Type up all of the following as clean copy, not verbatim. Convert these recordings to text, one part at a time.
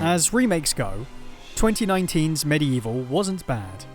As remakes go, 2019's Medieval wasn't bad.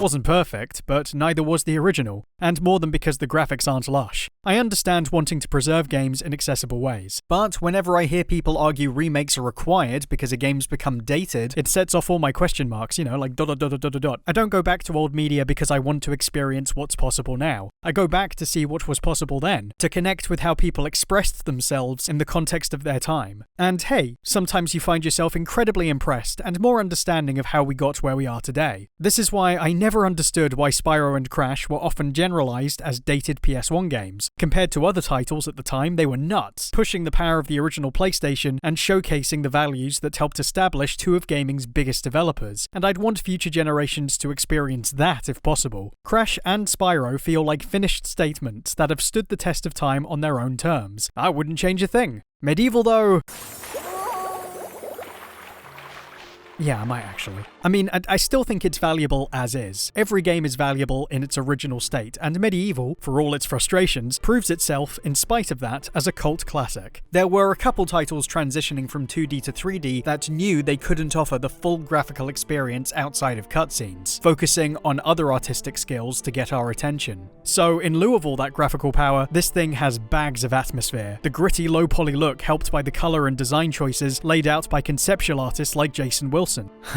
Wasn't perfect, but neither was the original, and more than because the graphics aren't lush. I understand wanting to preserve games in accessible ways, but whenever I hear people argue remakes are required because a game's become dated, it sets off all my question marks, like ... I don't go back to old media because I want to experience what's possible now. I go back to see what was possible then, to connect with how people expressed themselves in the context of their time. And hey, sometimes you find yourself incredibly impressed and more understanding of how we got where we are today. This is why I never understood why Spyro and Crash were often generalized as dated PS1 games. Compared to other titles at the time, they were nuts, pushing the power of the original PlayStation and showcasing the values that helped establish two of gaming's biggest developers, and I'd want future generations to experience that if possible. Crash and Spyro feel like finished statements that have stood the test of time on their own terms. I wouldn't change a thing. Medieval though... Yeah, I might actually. I mean, I still think it's valuable as is. Every game is valuable in its original state, and Medieval, for all its frustrations, proves itself, in spite of that, as a cult classic. There were a couple titles transitioning from 2D to 3D that knew they couldn't offer the full graphical experience outside of cutscenes, focusing on other artistic skills to get our attention. So, in lieu of all that graphical power, this thing has bags of atmosphere. The gritty, low-poly look helped by the color and design choices laid out by conceptual artists like Jason Wilson.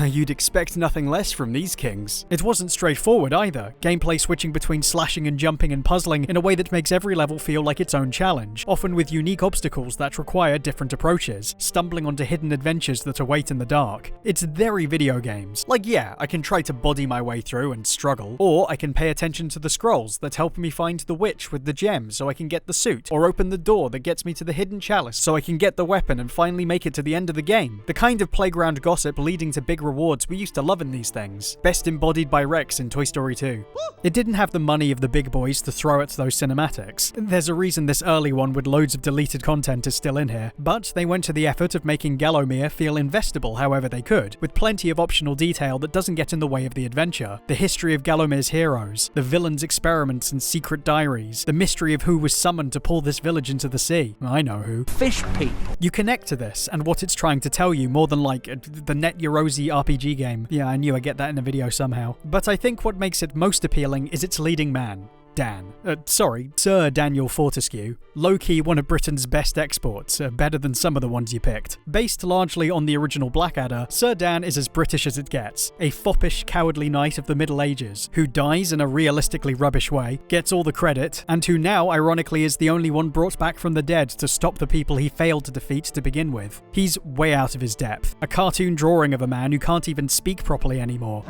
You'd expect nothing less from these kings. It wasn't straightforward either, gameplay switching between slashing and jumping and puzzling in a way that makes every level feel like its own challenge, often with unique obstacles that require different approaches, stumbling onto hidden adventures that await in the dark. It's very video games. Like yeah, I can try to body my way through and struggle, or I can pay attention to the scrolls that help me find the witch with the gem so I can get the suit, or open the door that gets me to the hidden chalice so I can get the weapon and finally make it to the end of the game. The kind of playground gossip leading to big rewards we used to love in these things. Best embodied by Rex in Toy Story 2. It didn't have the money of the big boys to throw at those cinematics. There's a reason this early one with loads of deleted content is still in here, but they went to the effort of making Gallowmere feel investable however they could, with plenty of optional detail that doesn't get in the way of the adventure. The history of Gallomere's heroes, the villains' experiments and secret diaries, the mystery of who was summoned to pull this village into the sea. I know who. Fish people. You connect to this and what it's trying to tell you more than like the Net Rosy RPG game. Yeah, I knew I'd get that in a video somehow. But I think what makes it most appealing is its leading man, Dan. Sir Daniel Fortescue. Low-key one of Britain's best exports, better than some of the ones you picked. Based largely on the original Blackadder, Sir Dan is as British as it gets. A foppish, cowardly knight of the Middle Ages, who dies in a realistically rubbish way, gets all the credit, and who now, ironically, is the only one brought back from the dead to stop the people he failed to defeat to begin with. He's way out of his depth. A cartoon drawing of a man who can't even speak properly anymore.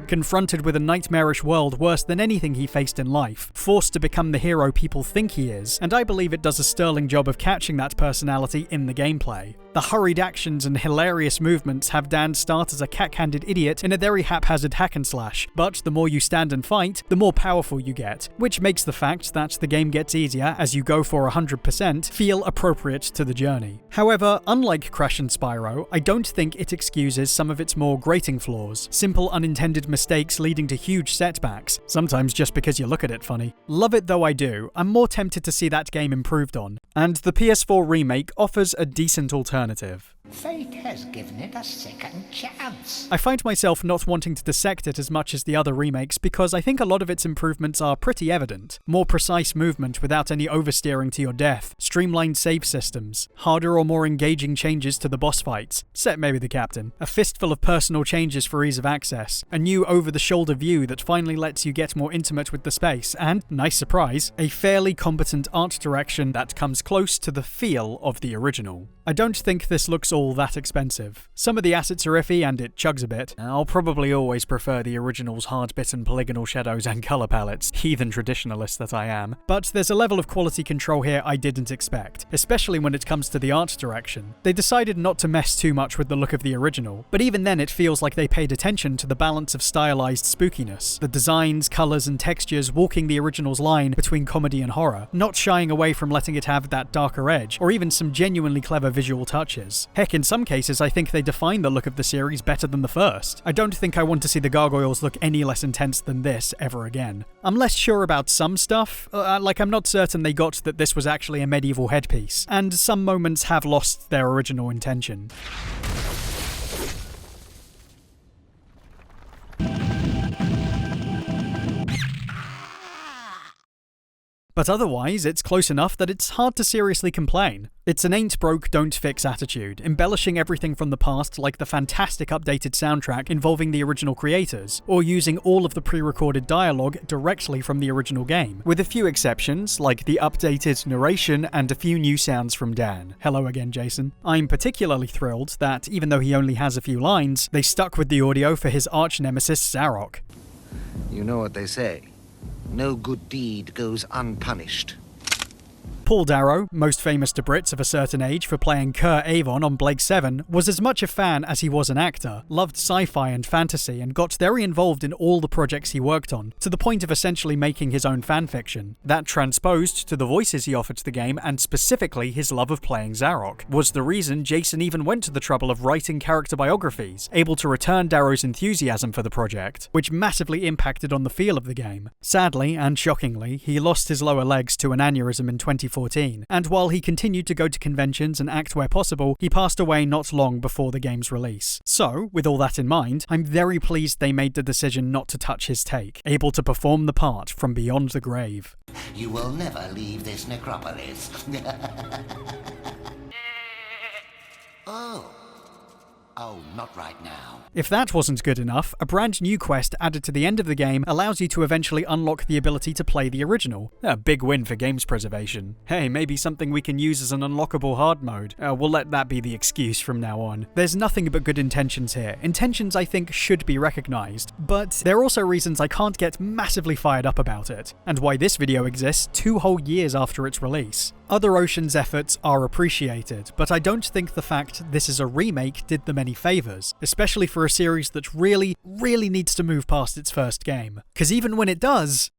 Confronted with a nightmarish world worse than anything he faced in life, forced to become the hero people think he is, and I believe it does a sterling job of catching that personality in the gameplay. The hurried actions and hilarious movements have Dan start as a cack-handed idiot in a very haphazard hack and slash, but the more you stand and fight, the more powerful you get, which makes the fact that the game gets easier as you go for 100% feel appropriate to the journey. However, unlike Crash and Spyro, I don't think it excuses some of its more grating flaws, simple unintended mistakes leading to huge setbacks, sometimes just because you look at it funny. Love it though I do, I'm more tempted to see that game improved on, and the PS4 remake offers a decent alternative. Fate has given it a second chance. I find myself not wanting to dissect it as much as the other remakes because I think a lot of its improvements are pretty evident. More precise movement without any oversteering to your death, streamlined save systems, harder or more engaging changes to the boss fights, except maybe the captain, a fistful of personal changes for ease of access, a new over-the-shoulder view that finally lets you get more intimate with the space, and, nice surprise, a fairly competent art direction that comes close to the feel of the original. I don't think this looks all that expensive. Some of the assets are iffy and it chugs a bit. I'll probably always prefer the original's hard-bitten polygonal shadows and colour palettes, heathen traditionalist that I am. But there's a level of quality control here I didn't expect, especially when it comes to the art direction. They decided not to mess too much with the look of the original, but even then it feels like they paid attention to the balance of stylized spookiness, the designs, colours and textures walking the original's line between comedy and horror, not shying away from letting it have that darker edge, or even some genuinely clever visual touches. Heck, in some cases, I think they define the look of the series better than the first. I don't think I want to see the gargoyles look any less intense than this ever again. I'm less sure about some stuff, like I'm not certain they got that this was actually a medieval headpiece, and some moments have lost their original intention. But otherwise, it's close enough that it's hard to seriously complain. It's an ain't broke, don't fix attitude, embellishing everything from the past like the fantastic updated soundtrack involving the original creators, or using all of the pre-recorded dialogue directly from the original game, with a few exceptions like the updated narration and a few new sounds from Dan. Hello again, Jason. I'm particularly thrilled that, even though he only has a few lines, they stuck with the audio for his arch-nemesis Zarok. You know what they say. No good deed goes unpunished. Paul Darrow, most famous to Brits of a certain age for playing Kerr Avon on Blake 7, was as much a fan as he was an actor, loved sci-fi and fantasy, and got very involved in all the projects he worked on, to the point of essentially making his own fanfiction. That transposed to the voices he offered to the game, and specifically his love of playing Zarok, was the reason Jason even went to the trouble of writing character biographies, able to return Darrow's enthusiasm for the project, which massively impacted on the feel of the game. Sadly, and shockingly, he lost his lower legs to an aneurysm in 2014, and while he continued to go to conventions and act where possible, he passed away not long before the game's release. So, with all that in mind, I'm very pleased they made the decision not to touch his take, able to perform the part from beyond the grave. You will never leave this necropolis. Oh, not right now. If that wasn't good enough, a brand new quest added to the end of the game allows you to eventually unlock the ability to play the original. A big win for games preservation. Hey, maybe something we can use as an unlockable hard mode. We'll let that be the excuse from now on. There's nothing but good intentions here. Intentions I think should be recognised, but there are also reasons I can't get massively fired up about it, and why this video exists 2 whole years after its release. Other Ocean's efforts are appreciated, but I don't think the fact this is a remake did them any favours, especially for a series that really needs to move past its first game. Because even when it does,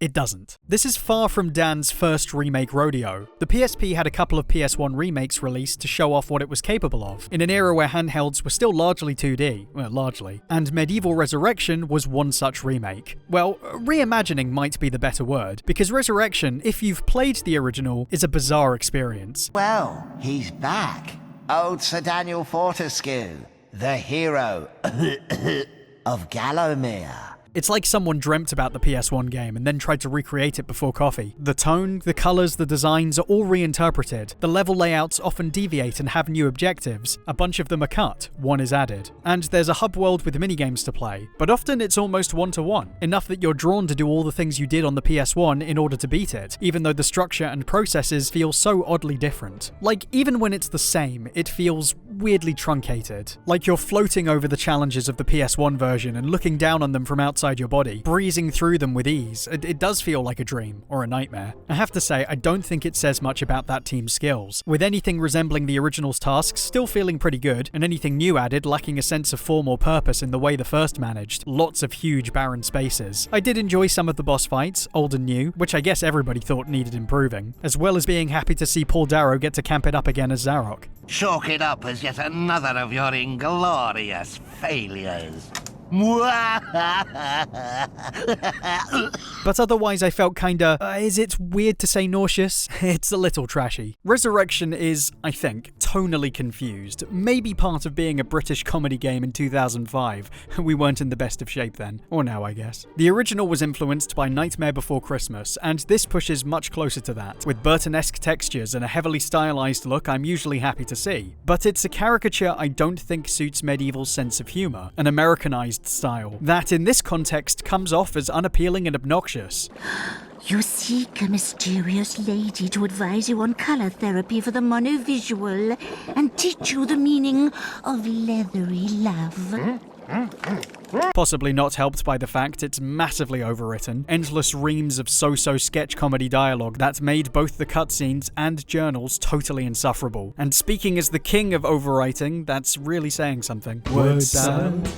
it doesn't. This is far from Dan's first remake rodeo. The PSP had a couple of PS1 remakes released to show off what it was capable of, in an era where handhelds were still largely 2D, well, largely, and Medieval Resurrection was one such remake. Well, reimagining might be the better word, because Resurrection, if you've played the original, is a bizarre experience. Well, he's back. Old Sir Daniel Fortescue, the hero of Gallowmere. It's like someone dreamt about the PS1 game and then tried to recreate it before coffee. The tone, the colours, the designs are all reinterpreted. The level layouts often deviate and have new objectives. A bunch of them are cut, one is added. And there's a hub world with minigames to play, but often it's almost one-to-one, enough that you're drawn to do all the things you did on the PS1 in order to beat it, even though the structure and processes feel so oddly different. Like, even when it's the same, it feels weirdly truncated. Like you're floating over the challenges of the PS1 version and looking down on them from outside your body, breezing through them with ease. It does feel like a dream, or a nightmare. I have to say, I don't think it says much about that team's skills, with anything resembling the original's tasks still feeling pretty good, and anything new added lacking a sense of form or purpose in the way the first managed. Lots of huge barren spaces. I did enjoy some of the boss fights, old and new, which I guess everybody thought needed improving, as well as being happy to see Paul Darrow get to camp it up again as Zarok. Chalk it up as yet another of your inglorious failures. But otherwise I felt kinda, is it weird to say nauseous? It's a little trashy. Resurrection is, I think, tonally confused. Maybe part of being a British comedy game in 2005. We weren't in the best of shape then. Or now, I guess. The original was influenced by Nightmare Before Christmas, and this pushes much closer to that, with Burton-esque textures and a heavily stylized look I'm usually happy to see. But it's a caricature I don't think suits Medieval's sense of humour, an Americanized style, that in this context comes off as unappealing and obnoxious. You seek a mysterious lady to advise you on color therapy for the monovisual and teach you the meaning of leathery love. Possibly not helped by the fact it's massively overwritten, endless reams of so-so sketch comedy dialogue that made both the cutscenes and journals totally insufferable. And speaking as the king of overwriting, that's really saying something. Word salad?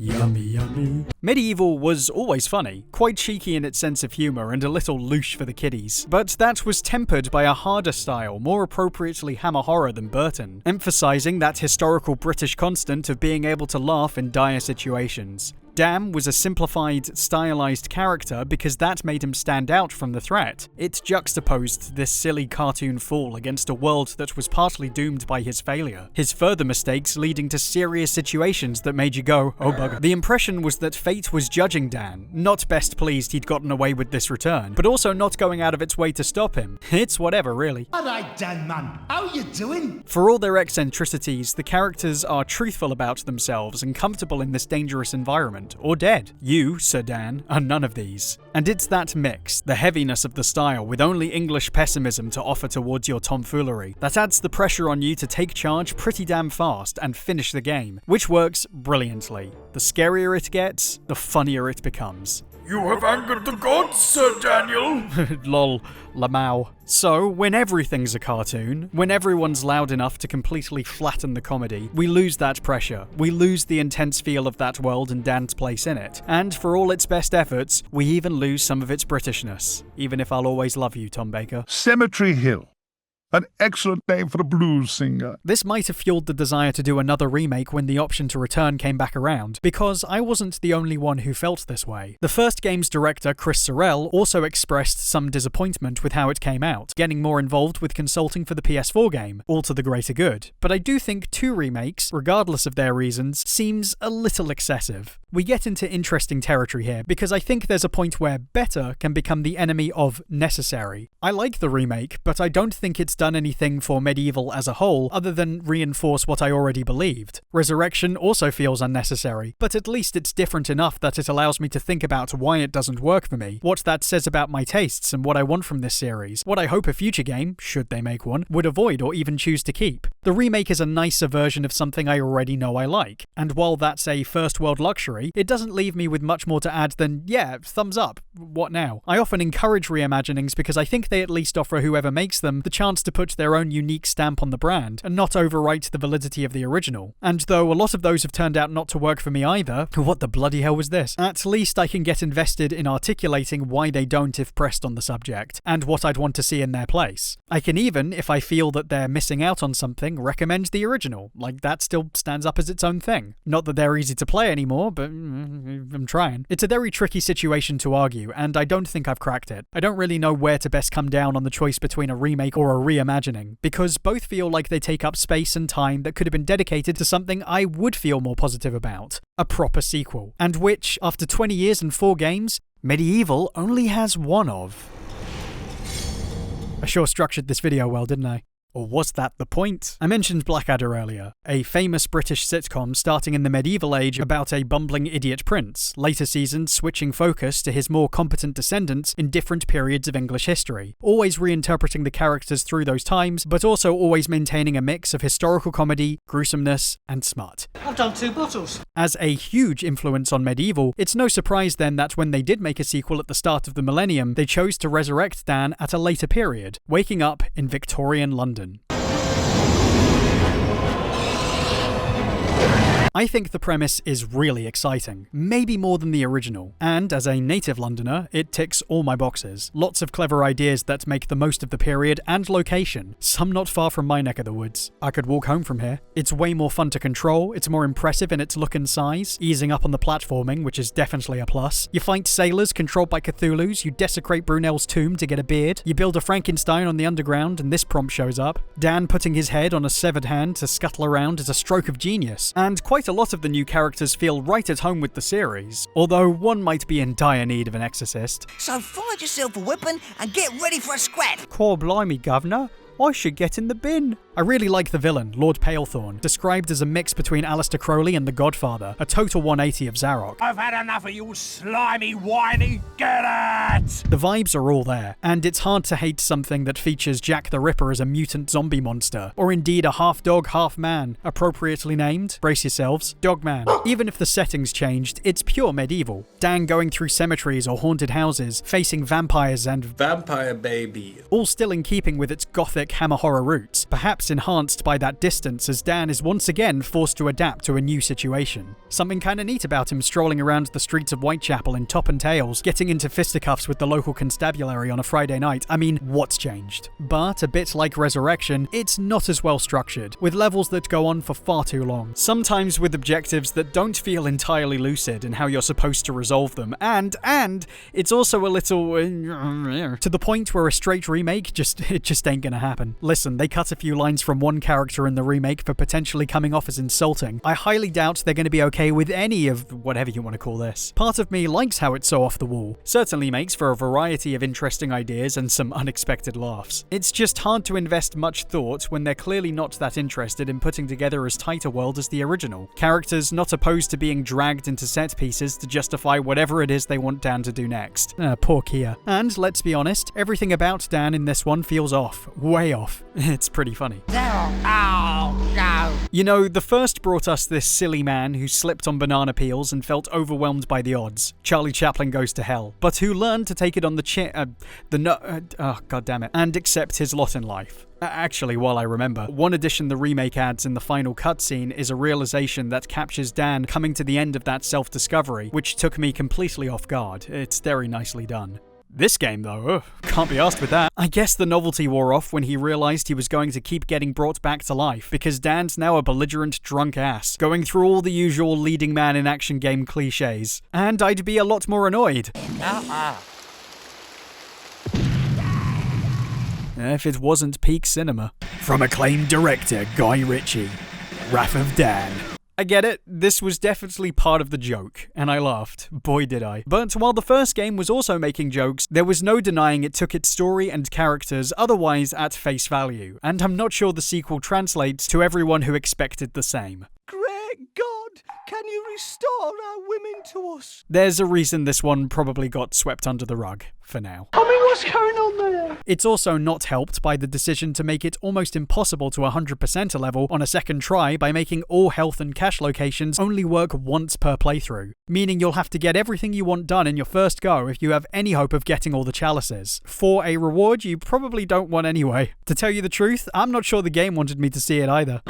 Yummy, yummy. Medieval was always funny, quite cheeky in its sense of humour and a little louche for the kiddies, but that was tempered by a harder style, more appropriately hammer horror than Burton, emphasising that historical British constant of being able to laugh in dire situations. Dan was a simplified, stylized character because that made him stand out from the threat. It juxtaposed this silly cartoon fool against a world that was partly doomed by his failure, his further mistakes leading to serious situations that made you go, oh bugger. The impression was that fate was judging Dan, not best pleased he'd gotten away with this return, but also not going out of its way to stop him. It's whatever, really. Alright, Dan, man. How you doing? For all their eccentricities, the characters are truthful about themselves and comfortable in this dangerous environment. Or dead. You, Sir Dan, are none of these. And it's that mix, the heaviness of the style with only English pessimism to offer towards your tomfoolery, that adds the pressure on you to take charge pretty damn fast and finish the game, which works brilliantly. The scarier it gets, the funnier it becomes. You have angered the gods, Sir Daniel! Lol, Lamau. So, when everything's a cartoon, when everyone's loud enough to completely flatten the comedy, we lose that pressure, we lose the intense feel of that world and Dan's place in it, and for all its best efforts, we even lose some of its Britishness, even if I'll always love you, Tom Baker. Cemetery Hill. An excellent name for a blues singer. This might have fueled the desire to do another remake when the option to return came back around, because I wasn't the only one who felt this way. The first game's director, Chris Sorrell, also expressed some disappointment with how it came out, getting more involved with consulting for the PS4 game, all to the greater good. But I do think 2 remakes, regardless of their reasons, seems a little excessive. We get into interesting territory here, because I think there's a point where better can become the enemy of necessary. I like the remake, but I don't think it's done anything for Medieval as a whole other than reinforce what I already believed. Resurrection also feels unnecessary, but at least it's different enough that it allows me to think about why it doesn't work for me, what that says about my tastes and what I want from this series, what I hope a future game, should they make one, would avoid or even choose to keep. The remake is a nicer version of something I already know I like, and while that's a first world luxury, it doesn't leave me with much more to add than, yeah, thumbs up, what now? I often encourage reimaginings because I think they at least offer whoever makes them the chance to put their own unique stamp on the brand, and not overwrite the validity of the original. And though a lot of those have turned out not to work for me either, what the bloody hell was this? At least I can get invested in articulating why they don't if pressed on the subject, and what I'd want to see in their place. I can even, if I feel that they're missing out on something, recommend the original, like that still stands up as its own thing. Not that they're easy to play anymore, but I'm trying. It's a very tricky situation to argue, and I don't think I've cracked it. I don't really know where to best come down on the choice between a remake or a reimagining, because both feel like they take up space and time that could have been dedicated to something I would feel more positive about. A proper sequel. And which, after 20 years and 4 games, Medieval only has 1 of. I sure structured this video well, didn't I? Or was that the point? I mentioned Blackadder earlier, a famous British sitcom starting in the medieval age about a bumbling idiot prince, later seasons switching focus to his more competent descendants in different periods of English history, always reinterpreting the characters through those times, but also always maintaining a mix of historical comedy, gruesomeness, and smut. I've done 2 bottles. As a huge influence on Medieval, it's no surprise then that when they did make a sequel at the start of the millennium, they chose to resurrect Dan at a later period, waking up in Victorian London. I think the premise is really exciting, maybe more than the original, and as a native Londoner, it ticks all my boxes. Lots of clever ideas that make the most of the period and location, some not far from my neck of the woods. I could walk home from here. It's way more fun to control, it's more impressive in its look and size, easing up on the platforming, which is definitely a plus. You fight sailors controlled by Cthulhus, you desecrate Brunel's tomb to get a beard, you build a Frankenstein on the underground and this prompt shows up. Dan putting his head on a severed hand to scuttle around is a stroke of genius, and quite a lot of the new characters feel right at home with the series, although one might be in dire need of an exorcist. So find yourself a weapon and get ready for a scrap. Core blimey, governor. I should get in the bin. I really like the villain, Lord Palethorn, described as a mix between Aleister Crowley and The Godfather, a total 180 of Zarok. I've had enough of you slimy, whiny, get it! The vibes are all there, and it's hard to hate something that features Jack the Ripper as a mutant zombie monster, or indeed a half-dog, half-man, appropriately named, brace yourselves, Dogman. Even if the setting's changed, it's pure medieval. Dan going through cemeteries or haunted houses, facing vampires and Vampire baby. all still in keeping with its gothic hammer horror roots, perhaps perhaps enhanced by that distance as Dan is once again forced to adapt to a new situation. Something kinda neat about him strolling around the streets of Whitechapel in top and tails, getting into fisticuffs with the local constabulary on a Friday night. I mean, what's changed? But a bit like Resurrection, it's not as well structured, with levels that go on for far too long. Sometimes with objectives that don't feel entirely lucid in how you're supposed to resolve them, and it's also a little to the point where a straight remake just ain't gonna happen. Listen, they cut a few lines from one character in the remake for potentially coming off as insulting. I highly doubt they're gonna be okay with any of whatever you want to call this. Part of me likes how it's so off the wall. Certainly makes for a variety of interesting ideas and some unexpected laughs. It's just hard to invest much thought when they're clearly not that interested in putting together as tight a world as the original. Characters not opposed to being dragged into set pieces to justify whatever it is they want Dan to do next. Poor Kia. And let's be honest, everything about Dan in this one feels off. Way off. It's pretty funny. Oh, no. You know, the first brought us this silly man who slipped on banana peels and felt overwhelmed by the odds. Charlie Chaplin Goes to Hell. But who learned to take it on the chin, god damn it, and accept his lot in life. Actually, while I remember, one addition the remake adds in the final cutscene is a realization that captures Dan coming to the end of that self-discovery, which took me completely off guard. It's very nicely done. This game, though, can't be asked with that. I guess the novelty wore off when he realized he was going to keep getting brought back to life, because Dan's now a belligerent drunk ass, going through all the usual leading man in action game cliches. And I'd be a lot more annoyed. If it wasn't peak cinema. From acclaimed director Guy Ritchie, Wrath of Dan. I get it, this was definitely part of the joke, and I laughed. Boy did I. But while the first game was also making jokes, there was no denying it took its story and characters otherwise at face value, and I'm not sure the sequel translates to everyone who expected the same. Great God, can you restore our women to us? There's a reason this one probably got swept under the rug, for now. I mean, what's going on there? It's also not helped by the decision to make it almost impossible to 100% a level on a second try by making all health and cache locations only work once per playthrough, meaning you'll have to get everything you want done in your first go if you have any hope of getting all the chalices, for a reward you probably don't want anyway. To tell you the truth, I'm not sure the game wanted me to see it either.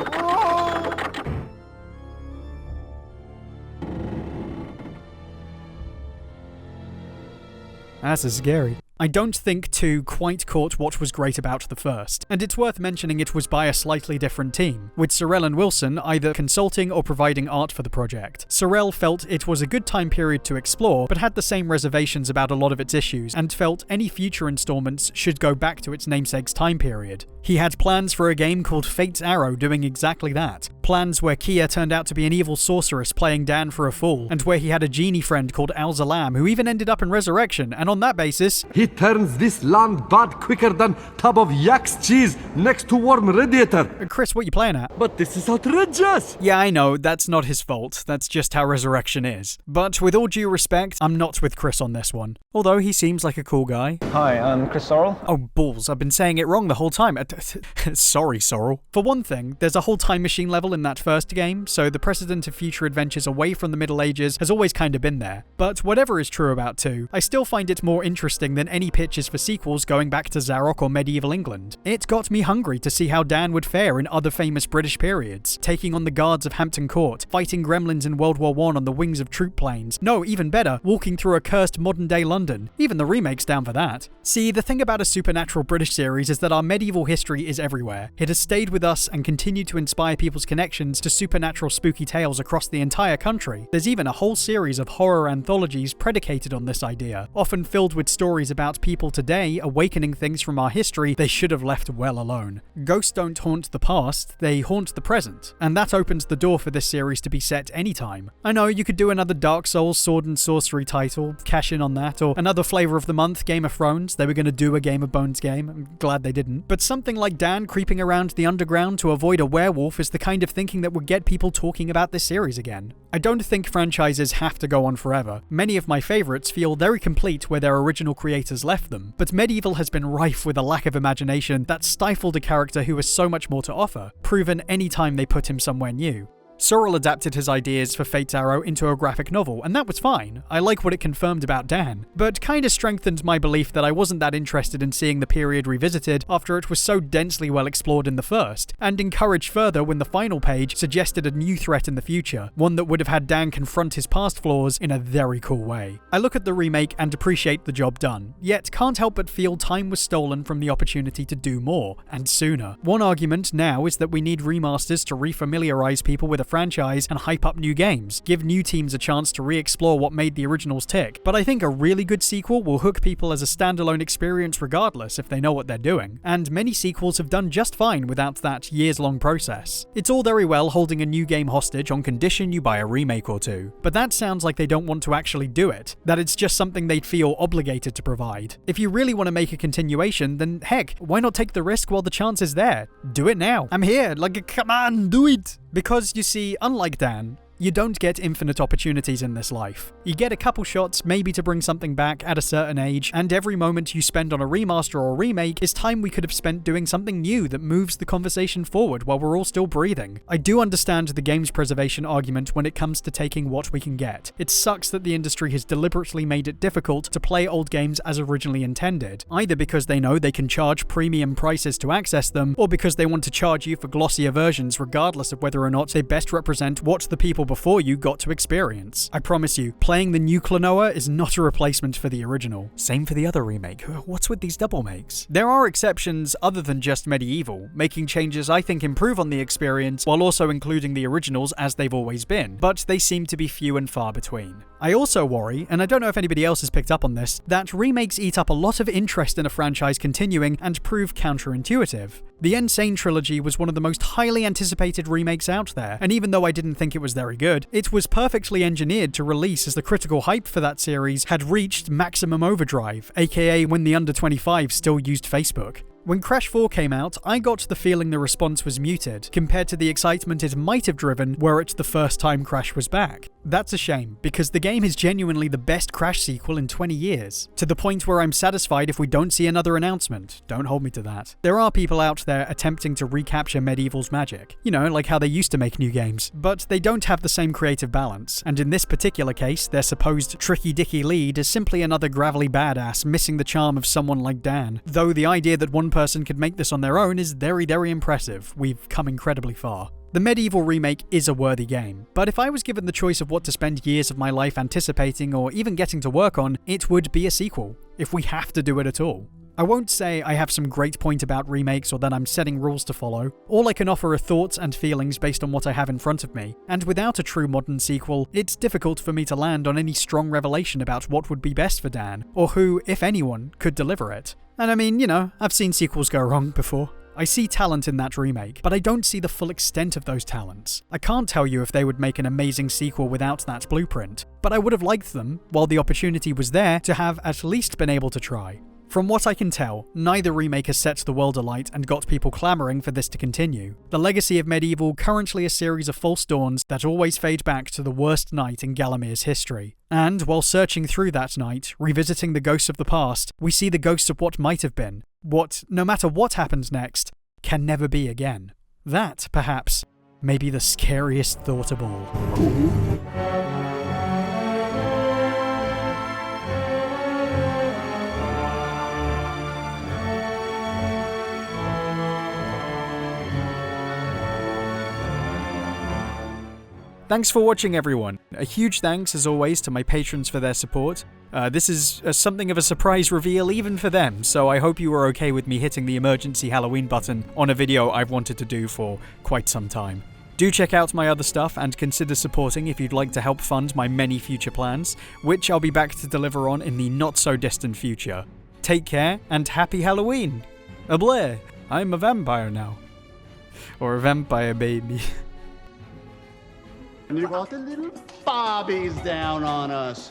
That's scary. I don't think 2 quite caught what was great about the first, and it's worth mentioning it was by a slightly different team, with Sorrell and Wilson either consulting or providing art for the project. Sorrell felt it was a good time period to explore, but had the same reservations about a lot of its issues, and felt any future installments should go back to its namesake's time period. He had plans for a game called Fate's Arrow doing exactly that. Plans where Kia turned out to be an evil sorceress playing Dan for a fool, and where he had a genie friend called Al-Zalam who even ended up in Resurrection, and on that basis, he turns this land bad quicker than tub of yak's cheese next to warm radiator. Chris, what you playing at? But this is outrageous! Yeah, I know, that's not his fault. That's just how Resurrection is. But with all due respect, I'm not with Chris on this one. Although he seems like a cool guy. Hi, I'm Chris Sorrell. Oh, balls, I've been saying it wrong the whole time. Sorry, Sorrell. For one thing, there's a whole time machine level in that first game, so the precedent of future adventures away from the Middle Ages has always kind of been there. But whatever is true about 2, I still find it more interesting than any pitches for sequels going back to Zarok or medieval England. It got me hungry to see how Dan would fare in other famous British periods, taking on the guards of Hampton Court, fighting gremlins in World War I on the wings of troop planes. No, even better, walking through a cursed modern-day London. Even the remake's down for that. See, the thing about a supernatural British series is that our medieval history is everywhere. It has stayed with us and continued to inspire people's connections to supernatural spooky tales across the entire country. There's even a whole series of horror anthologies predicated on this idea, often filled with stories about people today awakening things from our history they should have left well alone. Ghosts don't haunt the past, they haunt the present, and that opens the door for this series to be set anytime. I know you could do another Dark Souls sword and sorcery title, cash in on that, or another flavor of the month, Game of Thrones. They were going to do a Game of Bones game. I'm glad they didn't. But something like Dan creeping around the underground to avoid a werewolf is the kind of thinking that would get people talking about this series again. I don't think franchises have to go on forever. Many of my favorites feel very complete where their original creators left them, but Medieval has been rife with a lack of imagination that stifled a character who has so much more to offer, proven any time they put him somewhere new. Sorrel adapted his ideas for Fate's Arrow into a graphic novel, and that was fine. I like what it confirmed about Dan, but kinda strengthened my belief that I wasn't that interested in seeing the period revisited after it was so densely well explored in the first, and encouraged further when the final page suggested a new threat in the future, one that would have had Dan confront his past flaws in a very cool way. I look at the remake and appreciate the job done, yet can't help but feel time was stolen from the opportunity to do more, and sooner. One argument now is that we need remasters to refamiliarize people with a franchise and hype up new games, give new teams a chance to re-explore what made the originals tick, but I think a really good sequel will hook people as a standalone experience regardless if they know what they're doing, and many sequels have done just fine without that years-long process. It's all very well holding a new game hostage on condition you buy a remake or two, but that sounds like they don't want to actually do it, that it's just something they'd feel obligated to provide. If you really want to make a continuation, then heck, why not take the risk while the chance is there? Do it now. I'm here, like, come on, do it! Because, you see, unlike Dan, you don't get infinite opportunities in this life. You get a couple shots maybe to bring something back at a certain age, and every moment you spend on a remaster or remake is time we could have spent doing something new that moves the conversation forward while we're all still breathing. I do understand the games preservation argument when it comes to taking what we can get. It sucks that the industry has deliberately made it difficult to play old games as originally intended, either because they know they can charge premium prices to access them, or because they want to charge you for glossier versions regardless of whether or not they best represent what the people before you got to experience. I promise you, playing the new Klonoa is not a replacement for the original. Same for the other remake. What's with these double makes? There are exceptions other than just Medieval, making changes I think improve on the experience while also including the originals as they've always been, but they seem to be few and far between. I also worry, and I don't know if anybody else has picked up on this, that remakes eat up a lot of interest in a franchise continuing and prove counterintuitive. The Insane trilogy was one of the most highly anticipated remakes out there, and even though I didn't think it was very good, it was perfectly engineered to release as the critical hype for that series had reached maximum overdrive, aka when the under 25 still used Facebook. When Crash 4 came out, I got the feeling the response was muted, compared to the excitement it might have driven were it the first time Crash was back. That's a shame, because the game is genuinely the best Crash sequel in 20 years, to the point where I'm satisfied if we don't see another announcement. Don't hold me to that. There are people out there attempting to recapture Medieval's magic, you know, like how they used to make new games, but they don't have the same creative balance, and in this particular case, their supposed tricky-dicky lead is simply another gravelly badass missing the charm of someone like Dan, though the idea that one person could make this on their own is very, very impressive. We've come incredibly far. The Medieval remake is a worthy game, but if I was given the choice of what to spend years of my life anticipating or even getting to work on, it would be a sequel, if we have to do it at all. I won't say I have some great point about remakes or that I'm setting rules to follow. All I can offer are thoughts and feelings based on what I have in front of me, and without a true modern sequel, it's difficult for me to land on any strong revelation about what would be best for Dan, or who, if anyone, could deliver it. And I mean, you know, I've seen sequels go wrong before. I see talent in that remake, but I don't see the full extent of those talents. I can't tell you if they would make an amazing sequel without that blueprint, but I would have liked them, while the opportunity was there, to have at least been able to try. From what I can tell, neither remake has set the world alight and got people clamoring for this to continue. The legacy of Medieval currently a series of false dawns that always fade back to the worst night in Galamir's history. And while searching through that night, revisiting the ghosts of the past, we see the ghosts of what might have been. What, no matter what happens next, can never be again. That, perhaps, may be the scariest thought of all. Thanks for watching, everyone. A huge thanks, as always, to my patrons for their support. This is something of a surprise reveal even for them, so I hope you were okay with me hitting the emergency Halloween button on a video I've wanted to do for quite some time. Do check out my other stuff and consider supporting if you'd like to help fund my many future plans, which I'll be back to deliver on in the not-so-distant future. Take care, and happy Halloween! Ablair, I'm a vampire now. Or a vampire baby. And you got the little bobbies down on us.